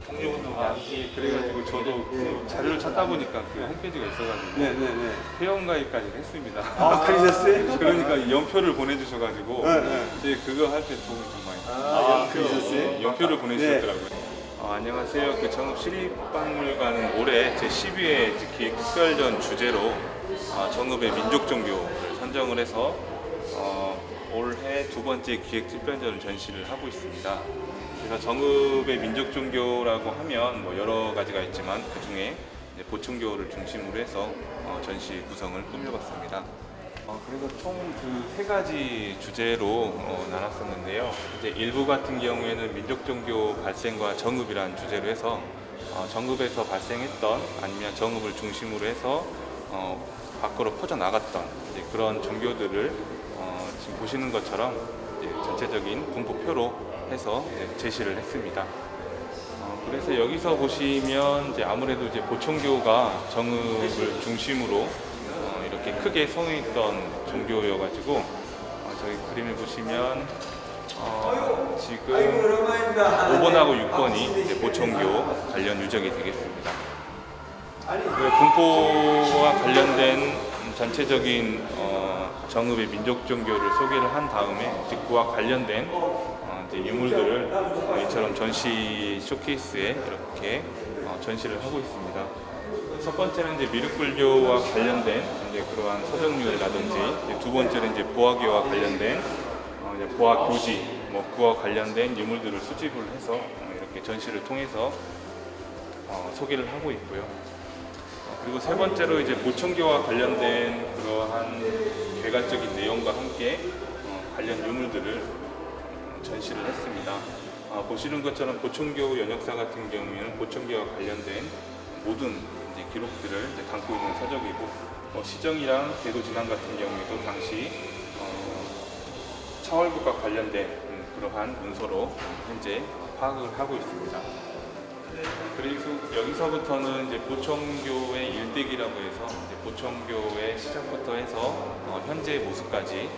통일운동가 그래가지고 저도 그 자료를 찾다 보니까 그 홈페이지가 있어가지고 네네네. 회원가입까지 했습니다. 아, 그러셨어요? 그러니까 연표를 보내주셔가지고 네. 이제 그거 할 때 도움이 좀 많이 됐어요. 그러셨어요? 연표를 보내주셨더라고요. 안녕하세요. 그 정읍시립박물관은 올해 제12회 기획 특별전 주제로 정읍의 민족종교를 선정을 해서 올해 두 번째 기획 특별전 전시를 하고 있습니다. 그래서 정읍의 민족종교라고 하면 뭐 여러 가지가 있지만 그 중에 보충교를 중심으로 해서 전시 구성을 꾸며봤습니다. 그래서 총 그 세 가지 주제로 나눴었는데요. 이제 일부 같은 경우에는 민족종교 발생과 정읍이라는 주제로 해서 정읍에서 발생했던 아니면 정읍을 중심으로 해서 밖으로 퍼져나갔던 이제 그런 종교들을 지금 보시는 것처럼 이제 전체적인 분포표로 해서 제시를 했습니다. 그래서 여기서 보시면 이제 아무래도 이제 보충교가 정읍을 중심으로 이렇게 크게 성행했던 종교여가지고 저희 그림을 보시면 지금 5번하고 6번이 이제 보충교 관련 유적이 되겠습니다. 그 분포와 관련된 전체적인 정읍의 민족 종교를 소개를 한 다음에 이제 그와 관련된 이제 유물들을 이처럼 전시 쇼케이스에 이렇게 전시를 하고 있습니다. 첫 번째는 이제 미륵불교와 관련된 이제 그러한 서적류라든지, 두 번째는 이제 보화교와 관련된 이제 보화 교지, 뭐 그와 관련된 유물들을 수집을 해서 이렇게 전시를 통해서 소개를 하고 있고요. 그리고 세 번째로 이제 보충교와 관련된 그러한 개괄적인 내용과 함께 관련 유물들을 전시를 했습니다. 보시는 것처럼 보충교 연역사 같은 경우에는 보충교와 관련된 모든 이제 기록들을 이제 담고 있는 서적이고, 시정이랑 대도진앙 같은 경우에도 당시 차월국과 관련된 그러한 문서로 현재 파악을 하고 있습니다. 그래서 여기서부터는 이제 보충교의 일대기라고 해서 이제 보충교의 시작부터 해서 현재 모습까지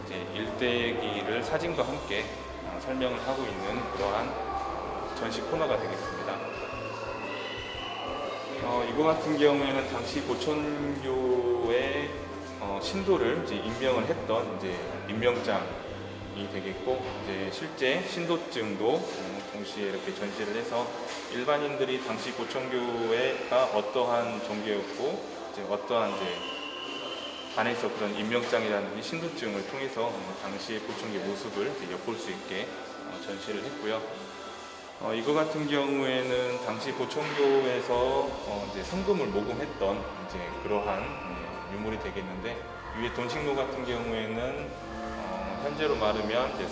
이제 일대기를 사진과 함께 설명을 하고 있는 그러한 전시 코너가 되겠습니다. 이거 같은 경우에는 당시 보충교의 신도를 이제 임명을 했던 이제 임명장이 되겠고, 이제 실제 신도증도 동시에 이렇게 전시를 해서 일반인들이 당시 보충교회가 어떠한 종교였고, 이제 어떠한 이제 안에서 그런 임명장이라든지 신도증을 통해서 당시의 보충교 모습을 이제 엿볼 수 있게 전시를 했고요. 이거 같은 경우에는 당시 보충교에서 이제 성금을 모금했던 이제 그러한 유물이 되겠는데, 위에 돈식로 같은 경우에는 현재로 말하면 이제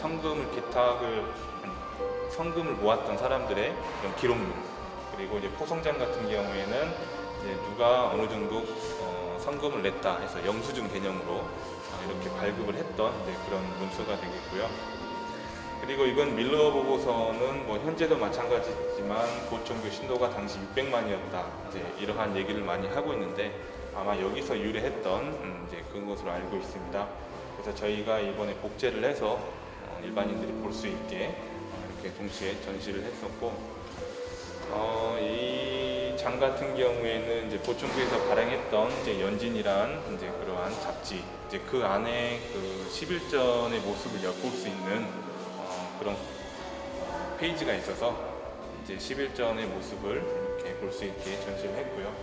성금을 모았던 사람들의 이런 기록물, 그리고 이제 포성장 같은 경우에는 이제 누가 어느 정도 성금을 냈다 해서 영수증 개념으로 이렇게 발급을 했던 이제 그런 문서가 되겠고요. 그리고 이건 밀러 보고서는 뭐 현재도 마찬가지지만 보충교 신도가 당시 600만이었다 이제 이러한 얘기를 많이 하고 있는데, 아마 여기서 유래했던 이제 그것으로 알고 있습니다. 그래서 저희가 이번에 복제를 해서 일반인들이 볼 수 있게 이렇게 동시에 전시를 했었고, 이 장 같은 경우에는 이제 보충교에서 발행했던 이제 연진이란 이제 그러한 잡지, 이제 그 안에 그 11전의 모습을 엿볼 수 있는 그런 페이지가 있어서 이제 11전의 모습을 이렇게 볼 수 있게 전시를 했고요.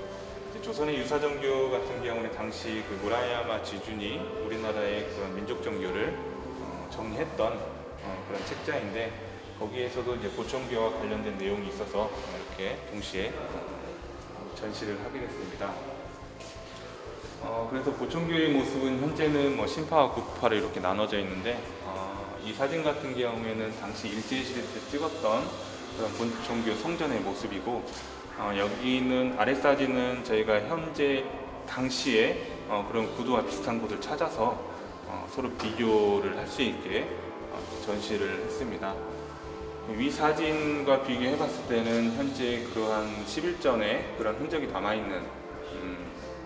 조선의 유사종교 같은 경우는 당시 그 무라야마 지준이 우리나라의 그런 민족종교를 정리했던 그런 책자인데, 거기에서도 이제 보충교와 관련된 내용이 있어서 이렇게 동시에 전시를 하게 됐습니다. 그래서 보충교의 모습은 현재는 뭐 신파와 구파로 이렇게 나눠져 있는데, 이 사진 같은 경우에는 당시 일제시대 때 찍었던 그런 보충교 성전의 모습이고, 여기는 아래 사진은 저희가 현재 당시에 그런 구도와 비슷한 곳을 찾아서 서로 비교를 할 수 있게 전시를 했습니다. 위 사진과 비교해 봤을 때는 현재 그러한 11전에 그런 흔적이 남아있는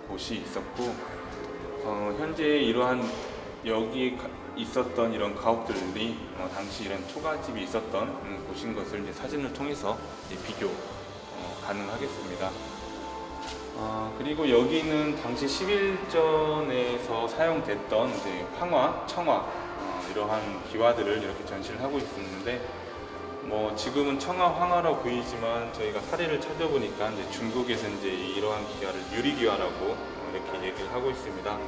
곳이 있었고, 현재 이러한 여기 있었던 이런 가옥들이 당시 이런 초가집이 있었던 곳인 것을 이제 사진을 통해서 이제 비교 가능하겠습니다. 그리고 여기는 당시 11전에서 사용됐던 이제 황화, 청화 이러한 기와들을 이렇게 전시를 하고 있었는데 뭐 지금은 청화, 황화로 보이지만 저희가 사례를 찾아보니까 이제 중국에서 이제 이러한 기와를 유리기와라고 이렇게 얘기를 하고 있습니다.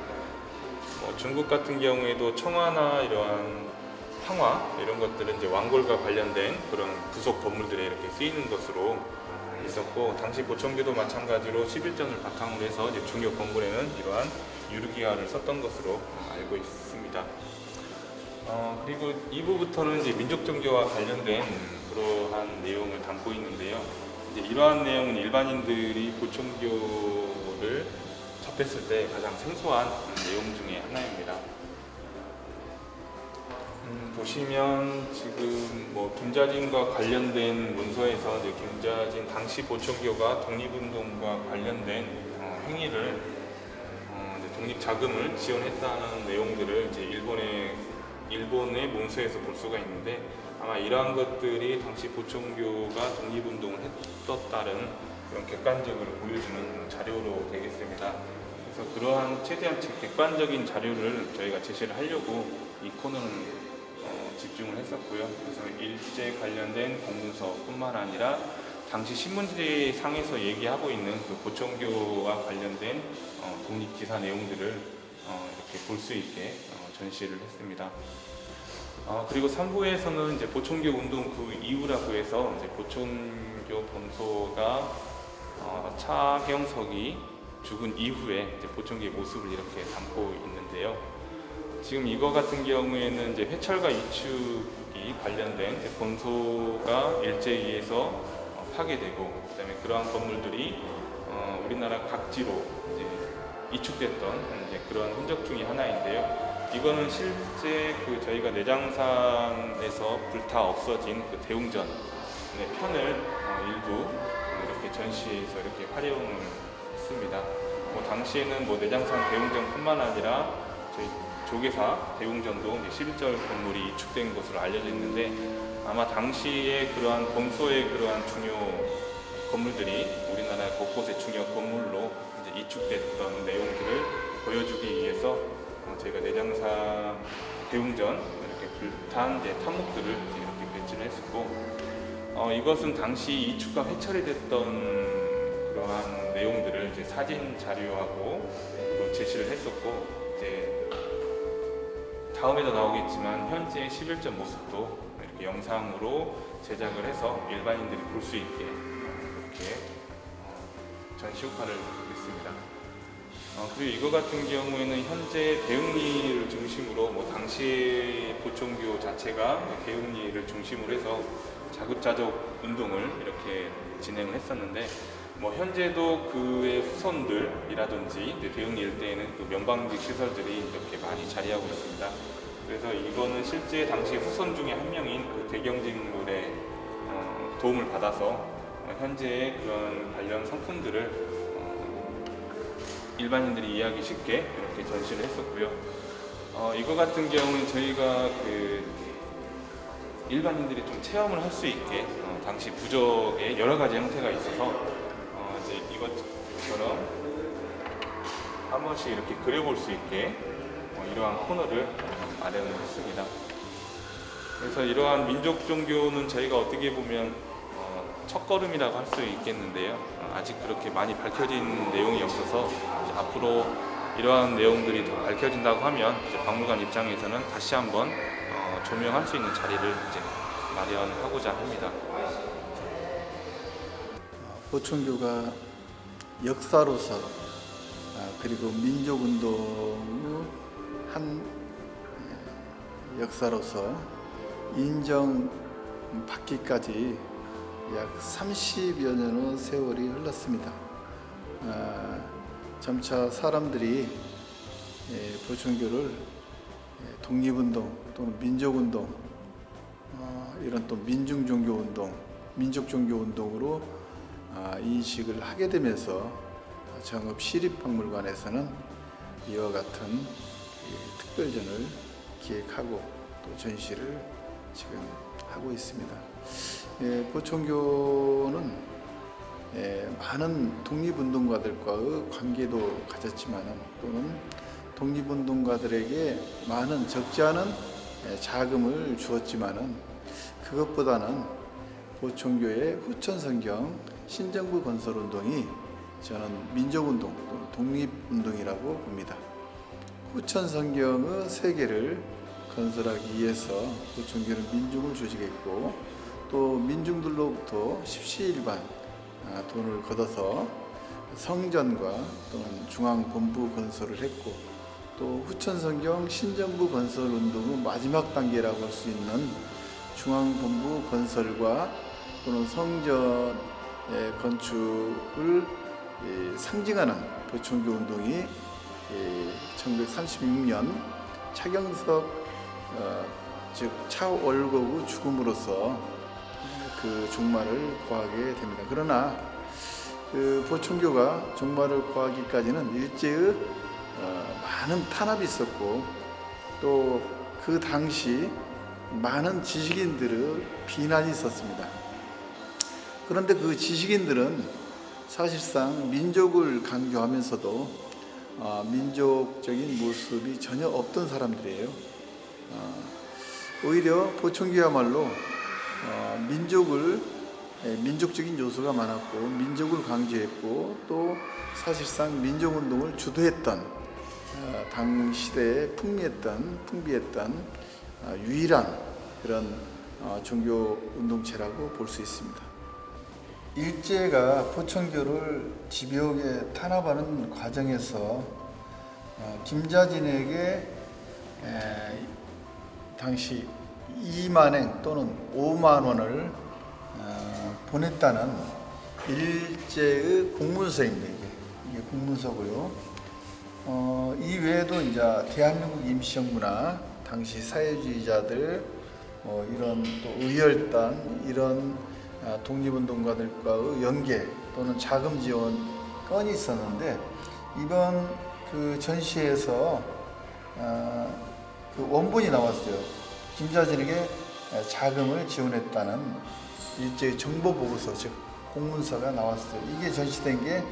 중국 같은 경우에도 청화나 이러한 황화 이런 것들은 이제 왕골과 관련된 그런 부속 건물들에 이렇게 쓰이는 것으로 있었고, 당시 보청교도 마찬가지로 11전을 바탕으로 해서 이제 중요 건물에는 이러한 유리기와를 썼던 것으로 알고 있습니다. 그리고 2부부터는 이제 민족종교와 관련된 그러한 내용을 담고 있는데요. 이제 이러한 내용은 일반인들이 보청교를 접했을 때 가장 생소한 내용 중에 하나입니다. 보시면 지금 뭐 김자진과 관련된 문서에서 이제 김자진 당시 보청교가 독립운동과 관련된 행위를 이제 독립 자금을 지원했다는 내용들을 이제 일본의 문서에서 볼 수가 있는데, 아마 이러한 것들이 당시 보청교가 독립운동을 했었다는 그런 객관적으로 보여주는 자료로 되겠습니다. 그래서 그러한 최대한 객관적인 자료를 저희가 제시를 하려고 이 코너는 집중을 했었고요. 그래서 일제 관련된 공문서뿐만 아니라 당시 신문지 상에서 얘기하고 있는 그 보청교와 관련된 독립기사 내용들을 이렇게 볼 수 있게 전시를 했습니다. 그리고 3부에서는 이제 보청교 운동 그 이후라고 해서 이제 보청교 본소가 차경석이 죽은 이후에 이제 보청교의 모습을 이렇게 담고 있는데요. 지금 이거 같은 경우에는 이제 회철과 이축이 관련된 본소가 일제에 의해서 파괴되고, 그다음에 그러한 건물들이 우리나라 각지로 이제 이축됐던 이제 그런 흔적 중에 하나인데요. 이거는 실제 그 저희가 내장산에서 불타 없어진 그 대웅전의 편을 일부 이렇게 전시해서 이렇게 활용을 했습니다. 당시에는 뭐 내장산 대웅전뿐만 아니라 저희 조계사 대웅전도 11절 건물이 이축된 것으로 알려져 있는데, 아마 당시에 그러한 본소의 그러한 중요 건물들이 우리나라 곳곳의 중요 건물로 이제 이축됐던 내용들을 보여주기 위해서 저희가 내장산 대웅전 이렇게 불탄 이제 탑목들을 이렇게 배치를 했었고, 이것은 당시 이축과 회철이 됐던 그러한 내용들을 이제 사진 자료하고 제시를 했었고, 이제 다음에도 나오겠지만 현재 11전 모습도 이렇게 영상으로 제작을 해서 일반인들이 볼 수 있게 이렇게 전시 효과를 했습니다. 그리고 이거 같은 경우에는 현재 대흥리를 중심으로 당시 보청교 자체가 대흥리를 중심으로 해서 자급자족 운동을 이렇게 진행을 했었는데, 현재도 그의 후손들이라든지 대흥리 일대에는 그 면방직 시설들이 이렇게 많이 자리하고 있습니다. 그래서 이거는 실제 당시 후손 중에 한 명인 그 대경직물의 도움을 받아서 현재의 그런 관련 상품들을 일반인들이 이해하기 쉽게 이렇게 전시를 했었고요. 이거 같은 경우는 저희가 그 일반인들이 좀 체험을 할 수 있게 당시 부적의 여러 가지 형태가 있어서 이제 이것처럼 한 번씩 이렇게 그려볼 수 있게 이러한 코너를 마련을 했습니다. 그래서 이러한 민족 종교는 저희가 어떻게 보면 첫걸음이라고 할 수 있겠는데요. 아직 그렇게 많이 밝혀진 내용이 없어서 이제 앞으로 이러한 내용들이 더 밝혀진다고 하면 이제 박물관 입장에서는 다시 한번 조명할 수 있는 자리를 이제 마련하고자 합니다. 보청교가 역사로서 그리고 민족운동의 한 역사로서 인정받기까지 약 30여 년의 세월이 흘렀습니다. 점차 사람들이 보청교를 독립운동 또는 민족운동, 이런 또 민중종교운동, 민족종교운동으로 인식을 하게 되면서 정읍시립박물관에서는 이와 같은 특별전을 기획하고 또 전시를 지금 하고 있습니다. 보천교는 많은 독립운동가들과의 관계도 가졌지만 또는 독립운동가들에게 많은 적지 않은 자금을 주었지만 그것보다는 보천교의 후천성경 신정부 건설운동이 저는 민족운동 또는 독립운동이라고 봅니다. 후천성경의 세계를 건설하기 위해서 보천교는 민중을 조직했고 또 민중들로부터 십시일반 돈을 걷어서 성전과 또는 중앙본부 건설을 했고 또 후천성경 신정부 건설 운동의 마지막 단계라고 할 수 있는 중앙본부 건설과 또는 성전의 건축을 상징하는 보천교 운동이 1936년 차경석 즉 차월곡의 죽음으로써 그 종말을 고하게 됩니다. 그러나 그 보천교가 종말을 고하기까지는 일제의 많은 탄압이 있었고 또 그 당시 많은 지식인들의 비난이 있었습니다. 그런데 그 지식인들은 사실상 민족을 강조하면서도 민족적인 모습이 전혀 없던 사람들이에요. 오히려 보천교야말로 민족적인 요소가 많았고 민족을 강조했고 또 사실상 민족운동을 주도했던 당시대에 풍비했던 유일한 그런 종교운동체라고 볼 수 있습니다. 일제가 보천교를 집요하게 탄압하는 과정에서 김자진에게 당시 2만행 또는 5만 원을 보냈다는 일제의 공문서입니다. 이게 공문서고요. 이 외에도 이제 대한민국 임시정부나 당시 사회주의자들, 이런 또 의열단, 이런 독립운동가들과의 연계 또는 자금 지원 건이 있었는데 이번 그 전시에서 그 원본이 나왔어요. 김자진에게 자금을 지원했다는 일제의 정보 보고서 즉 공문서가 나왔어요. 이게 전시된 게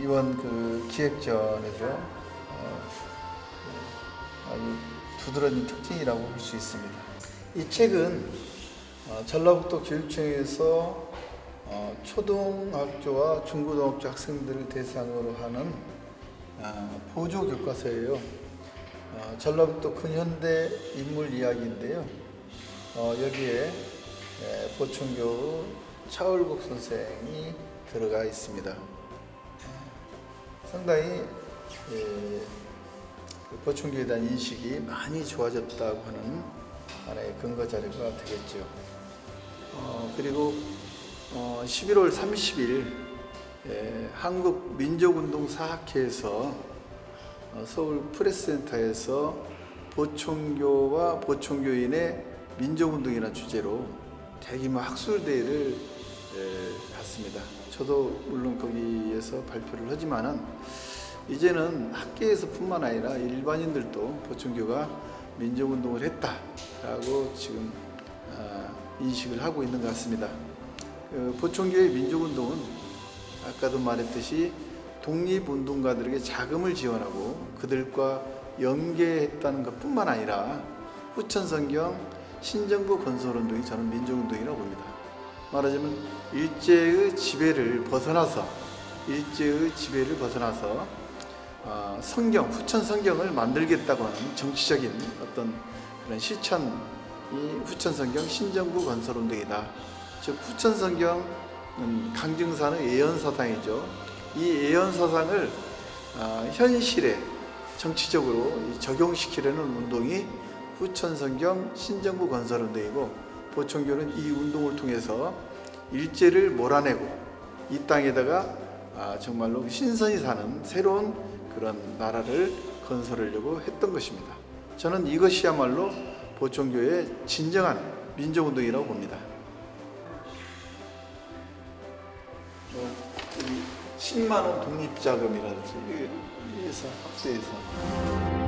이번 그 기획전에서 아주 두드러진 특징이라고 볼 수 있습니다. 이 책은 전라북도 교육청에서 초등학교와 중고등학교 학생들을 대상으로 하는 보조 교과서예요. 전라북도 근현대 인물 이야기인데요. 여기에 보천교 차월국 선생이 들어가 있습니다. 상당히 보천교에 대한 인식이 많이 좋아졌다고 하는 하나의 근거 자료가 되겠죠. 그리고 11월 30일 한국민족운동사학회에서 서울 프레스센터에서 보천교와 보천교인의 민족운동이라는 주제로 대규모 학술대회를 갔습니다. 저도 물론 거기에서 발표를 하지만은 이제는 학계에서뿐만 아니라 일반인들도 보천교가 민족운동을 했다라고 지금 인식을 하고 있는 것 같습니다. 보천교의 민족운동은 아까도 말했듯이 독립운동가들에게 자금을 지원하고 그들과 연계했다는 것뿐만 아니라 후천성경 신정부 건설운동이 저는 민족운동이라고 봅니다. 말하자면 일제의 지배를 벗어나서 성경, 후천성경을 만들겠다고 하는 정치적인 어떤 그런 실천이 후천성경 신정부 건설운동이다. 즉 후천성경은 강증사는 예언사상이죠. 이 예언사상을 현실에 정치적으로 적용시키려는 운동이 후천성경 신정부 건설운동이고 보천교는 이 운동을 통해서 일제를 몰아내고 이 땅에다가 정말로 신선히 사는 새로운 그런 나라를 건설하려고 했던 것입니다. 저는 이것이야말로 보천교의 진정한 민족운동이라고 봅니다. 10만 원 독립자금이라든지 해서 학교에서